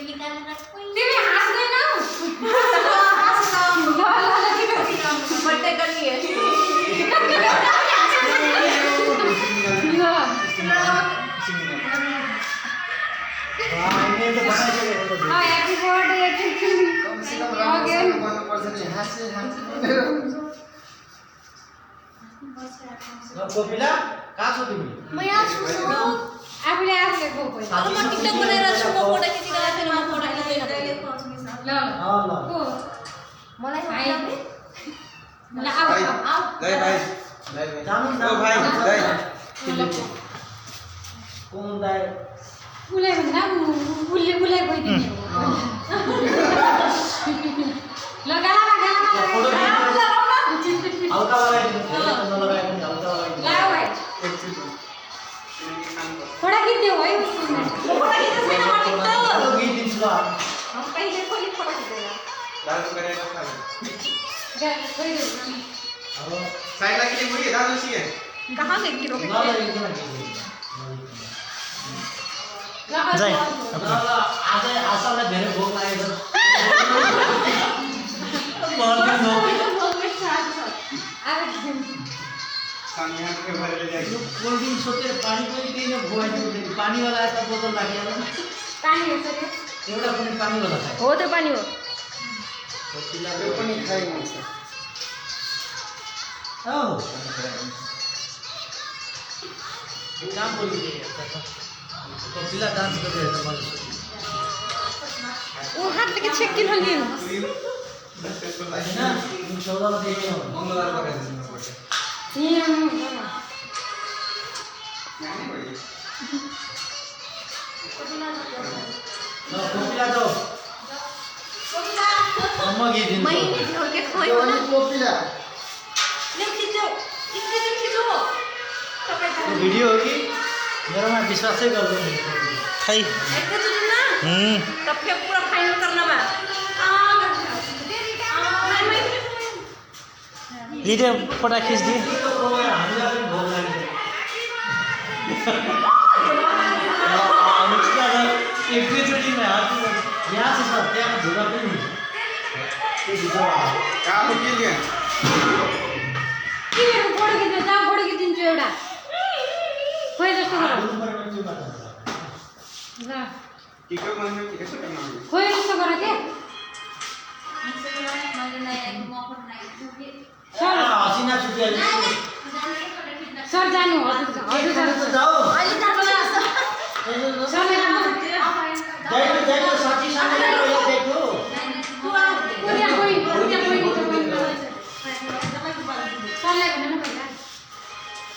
तिमी हाँस्दैनौ birthday गर्नी happy birthday कम से कम राम्रोसँग गर्नुपर्छ नि कोपिला कहाँ छ तिमी म यहाँ छु आफूले आफूले गो पहिला अब म टिकटक बनाएर छु म फोटो खिचिरहेको थिएँ म फोटो खिच्दैन ल ल को मलाई भाइ ल आऊ आऊ भाइ भाइ जानु ओ भाइ भाइ कोन दाइ उलाई भन्दा उले गइदिने हो ल गालामा फोटो गालामा हल्का लगाइदिनु नलगाइदिनु हल्का लगाइदिनु लाउ भाइ फोटो खिच्दियो है फोटो खिच्न छैन म टिकटक फोटो खिचिदिन्छु ल हम पहिले खोली फोटो खिच्दैन दाजु गरेर खाऊ अब साइड लागि मुरी दाजु सिए कहाँ से किलो ल एकदम जाई आज आशालाई धेरै भोक लागेको पर्दैन सामने के भरेर ल्याइयो कोल्ड ड्रिंक सोचेर पानी पनि दिइन भोइदिनु पानी वाला त बोतल राखेर पानी हेर्छ रे एउटा पनि पानी वाला खाए हो त्यो पानी हो त्यो पनि खाइन्छ औ काम बोलिदिए कपिला डान्स गरिरहेको मैले ओ हात के छेक किन लिनु त्यसको लागि हैन चौधमा देख्यो मङ्गलबार गरिदिनु पर्छ ल कपिला जाऊ म गइदिन्छु मैले जोर के खोइ यो न अनि कोपिला ले खिच्यो खिच्यो तपाईँ यो भिडियो हो कि मेरोमा विश्वासै गर्दैन खै एकैचोटि न त फेक पूरा फाइनल गर्नमा भिडियो फोटो खिच्दिए हामीलाई पनि भोक लाग्यो एकैचोटिमा यहाँ छ सर त्यहाँ धुरा पनि हुन्छ त्यो भित्र काम के लिए तिमीहरु फोटो खिच्न जाऊ फोटो खिचिदिन्छु एउटा खोइ जस्तो गर ल टिकटक बनाउनु के कसो गर्नु खोइ जस्तो गर के सर हसिना छुट्याएर सर जानु हजुर जानु जाऊ अहिले जानु सरले राम्रो जाइको साथीसँग जानु यो देखो कोरिया कोही सरलाई भन्नु न पहिला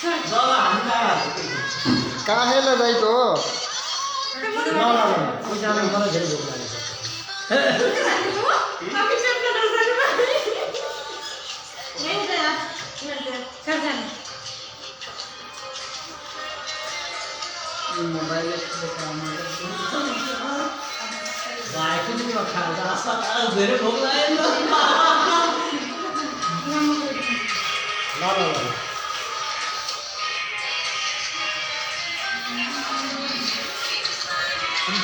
सर ल हामी कहाँ कहाँ है ल जाइको ल कोही जानु मलाई धेरै भोक लागेको सर जानु मोबाइल भाइ पनि खाजा धेरै भोक लाग्यो ल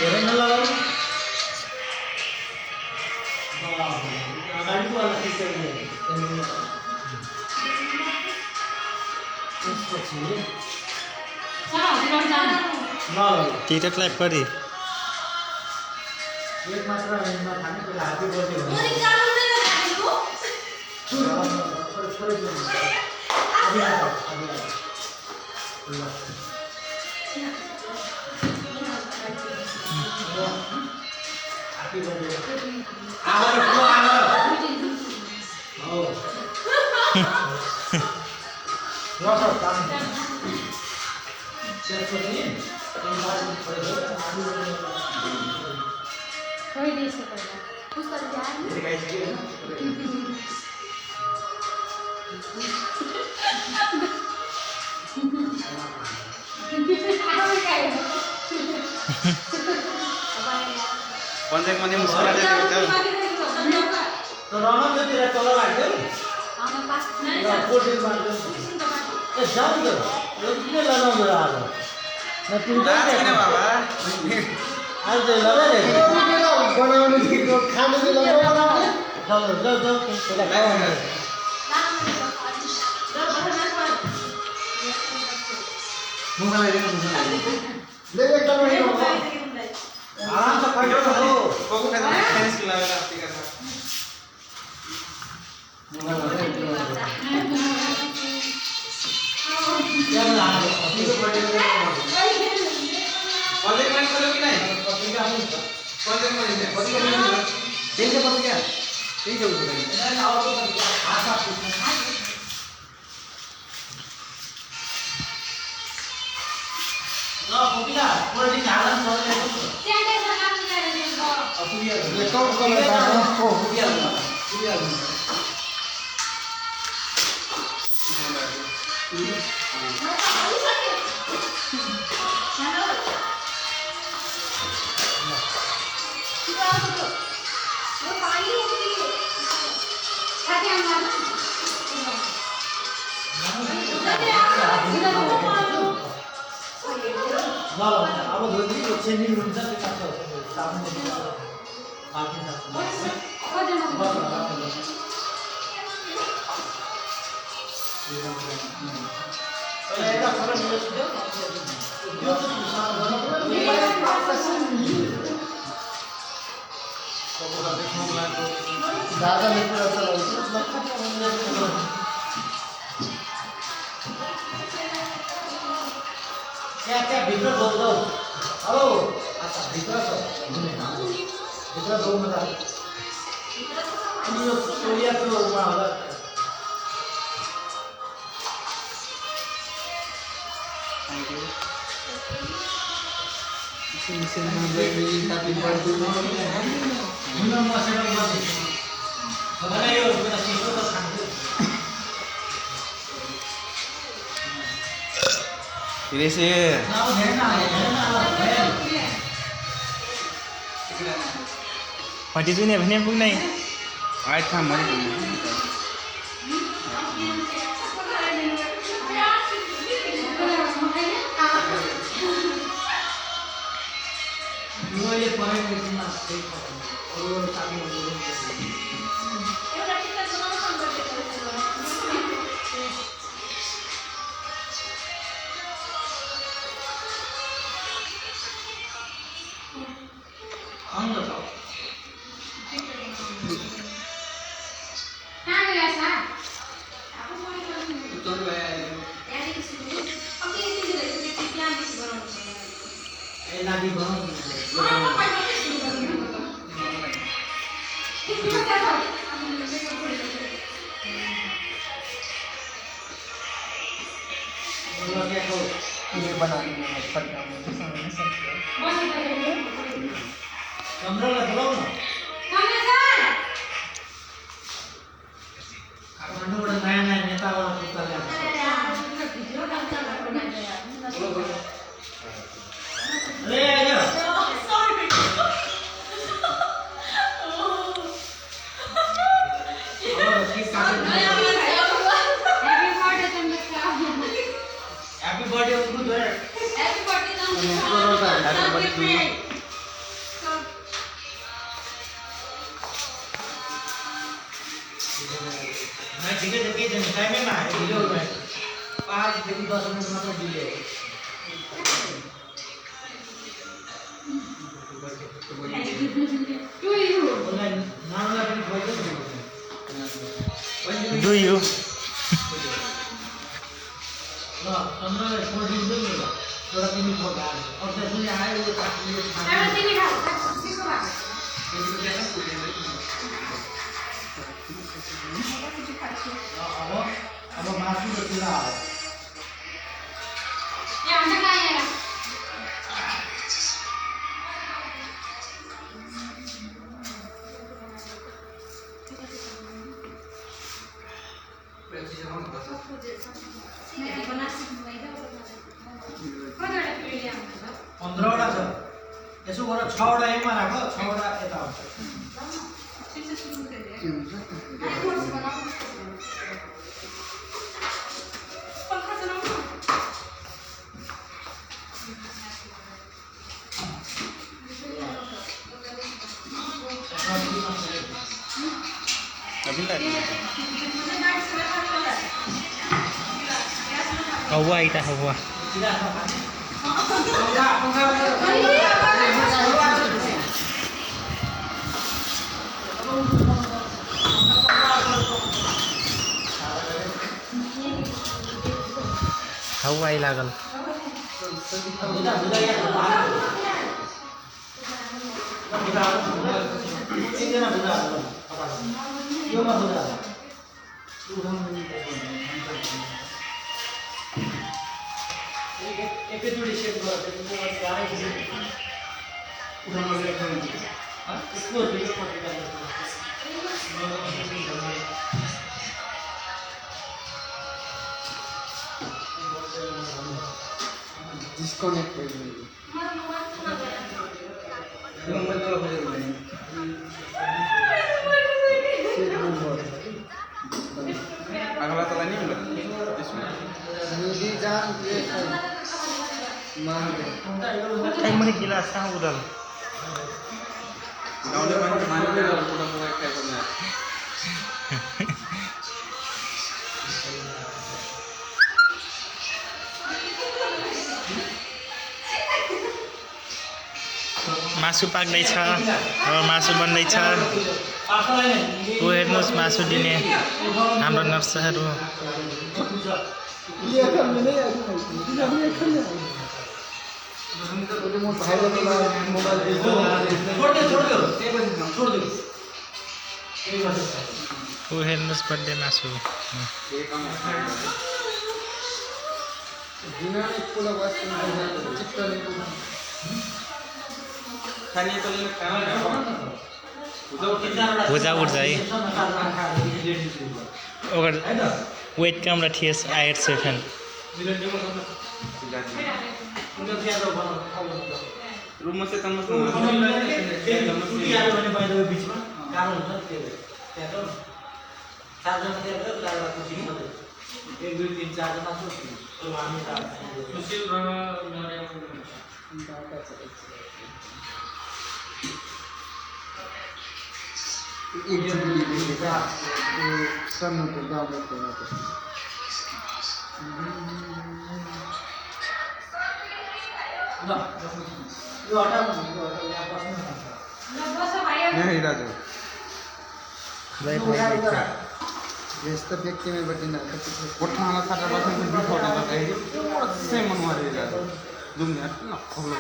धेरै नलगाऊ अगाडिको वाला टिकट त्यसपछि सर हजुर जानु ल टिकटक लाइभ गरी एक मात्र खाने कुरा ह्याप्पी बर्थडे मुरी जानु हुँदैन ह्याप्पी बर्थडे आगर पुरो आगर हो ल सर काम त्यसपछि खोइ दिएछु पहिला पुस्तक जानु पञ्चायत मध्ये मुस्कुरा तर रमाइलोतिर तल लाग्यो आमा पास र कोटिङ मार्दै ए जाऊ त यो किन लगाउँदै आज न तिमी किन बाबा आज चाहिँ लगाइरहेको बनाउनु दिएको खानु दिएको जाऊ जाऊ जाऊ पहिला खाऊ अनि। मुखलाई दिनु ले एकटा बनाइयो आराम से खाइयो हो कोको खाना खाइस के लावेला ठीक है क्या बना रहे हो अभी तो बर्थडे में पंजे कमेंट करो कि नहीं पत्नी का नहीं पंजे कमेंट है पंजे कमेंट ठीक है पत्नी क्या ठीक है उसको आशा ना पपिला पूरा दिन आराम से चल रहे हो त्याले सकाळ निघाले अपुरिया ले कौन कलर का ओ पुरिया पुरिया ल अब धोती को चेंजिङ रूम छ त्यो छ साबुन बाकी छ बस एउटा फरक मिल्यो यो ज्यादा नहीं पूरा चलो क्या भित्र बोल दो हेलो अच्छा भित्र छ भित्र बोल मत अनि यो सोरिया को मा होला थैंक यू इसे बेबी हैप्पी बर्थडे हुन म सेटअप गर्छु मलाई यो मेरो सिस्टर त खान्छु Gracie. नाउ हेर्न Mati tu ni apa ni pun naik. Ai tham mari. मैले पढाइ गर्दिन त्यही अरु काम गर्दिन एउटा टिकट बनाउन अंग छ कहाँ गया सा ए लागि बनाउनु ये बना देंगे पटना में चन्द्रलाई बोलाउ न काठमाडौँबाट नयाँ नयाँ नेताबाट पुस्ता ल्याएको छ ए आइज ह्यापी बर्थडे उनको गएर मैं ठिकै छ केही छैन टाइमैमा आयो ढिलो भयो 5 देखि 10 मिनेट मात्र ढिलो उसलाई नानुलाई पनि खुवाइदियो Do you? ल चन्द्रलाई छोडिदिनु नि ल एउटा तिमी फोटो हाल्छ अब त्यसले आयो यो काट्यो अब मासु र चुरा हाल्छ पन्ध्रवटा छ यसो गरेर 6वटा एकमा राख 6वटा यता हुन्छ अभी तक हवा इटा हवा हवा आई लागल एकैचोटि सेट गरेर डिस्कनेक्ट अगला तला नहीं मिला काय मध्ये गिलास कहाँ उदल गाउँले मान्छे मान्छे पुरा मोबाइल खाइ पर्ने मासु पाक्दैछ अब मासु बन्दैछ ऊ हेर्नुहोस् मासु दिने हाम्रो नर्सहरू ऊ हेर्नुहोस् बर्थडे मासु खाने त भुजा उठ है अगर वेट कम रखिएस आयर से फैन रूम से तमस नहीं राजू व्यस्त व्यक्ति में बटिना कोठाला खाता बसन भी फोटो लगाई से मन मारे राजू दुनिया न खोलो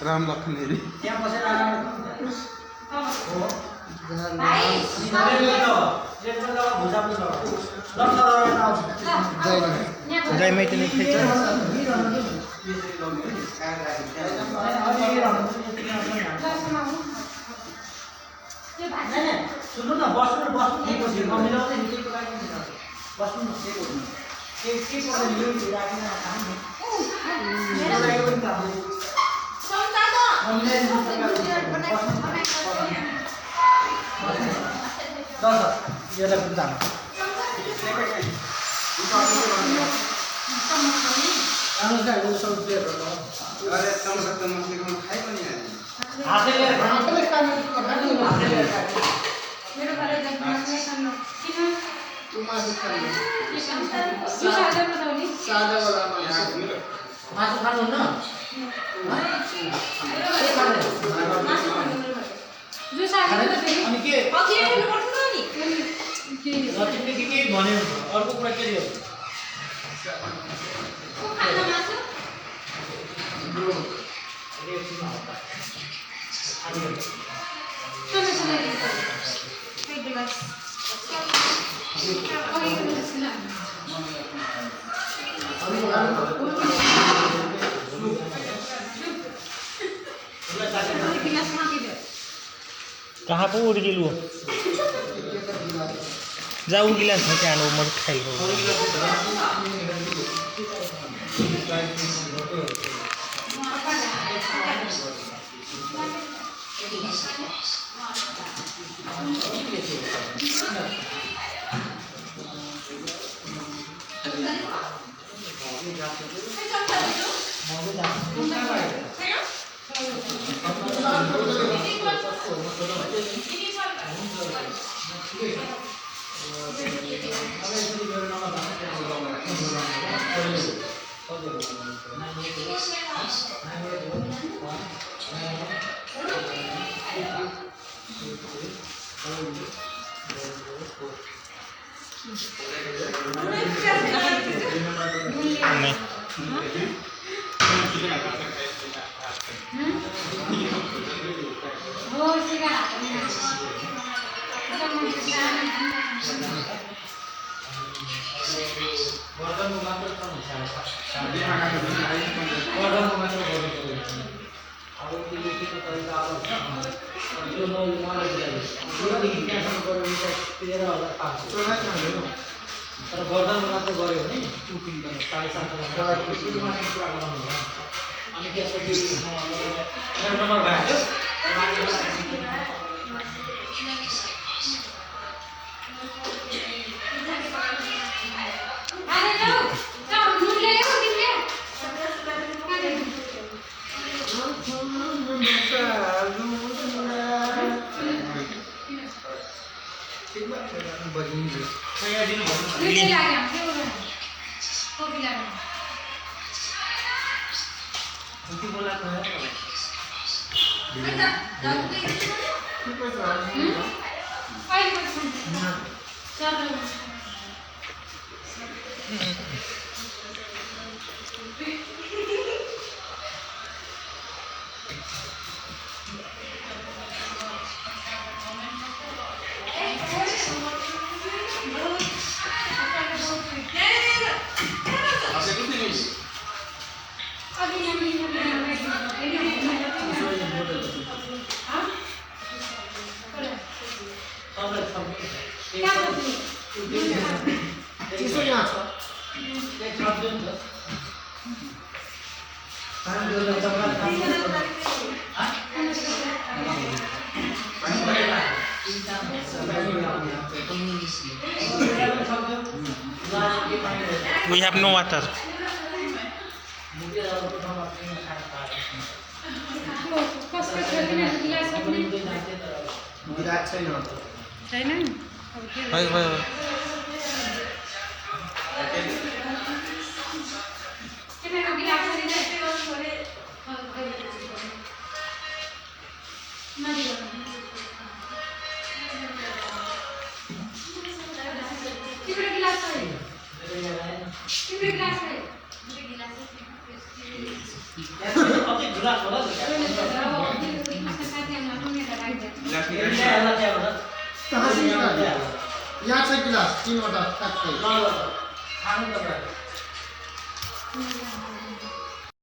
राम लखन हेरी त्यहाँ बसेर जय मैं तो नहीं खेचा सुन्नु न बस्नु ठिक हो छिर्नु मिलाउँदै निकैको लागि बस्नु न के पर्दैन यो राख्न खानु मेरो लागि पनि काम अरे तम मछली को खाइ पनि मेरो घरे जन्माउने खानु किन सादा वाला मासु खानुहुन्न अनि के तिमीले के भन्यो अर्को कुरा के दियो कहाँ पो उड़ गेलु जाऊ गिलास में क्या लो मर खाई लो नहीं हो शिका गर्दनको मात्र कम हुन्छ गर्दनको मात्र गर्नुपर्यो अब त्यसले के तरिका अब यो मलाई योदेखि त्यहाँसम्म गऱ्यो भने त 13,500 तर गर्दनको मात्र गऱ्यो भने 7,500 सुरुमा नै कुरा गराउनु भयो अनि त्यसपछि मेरो नम्बर भयो अरे जाऊ नुन ल्यायो तिमीले नुन लाग्यो के हो कफी लाग्यो उति बोलाको है अहिले चल चिसो यहाँ छ We have no water. कसको छोरीमा गिलास पनि गिलास छैन छैन अब के भाई भाई तिमीको गिलास पनि तिम्रो गिलास छ तिम्रो गिलास छ अझै गिलास होला कहाँ से निकाले यहाँ से गिलास 3 वटा टक्कै ल खानु त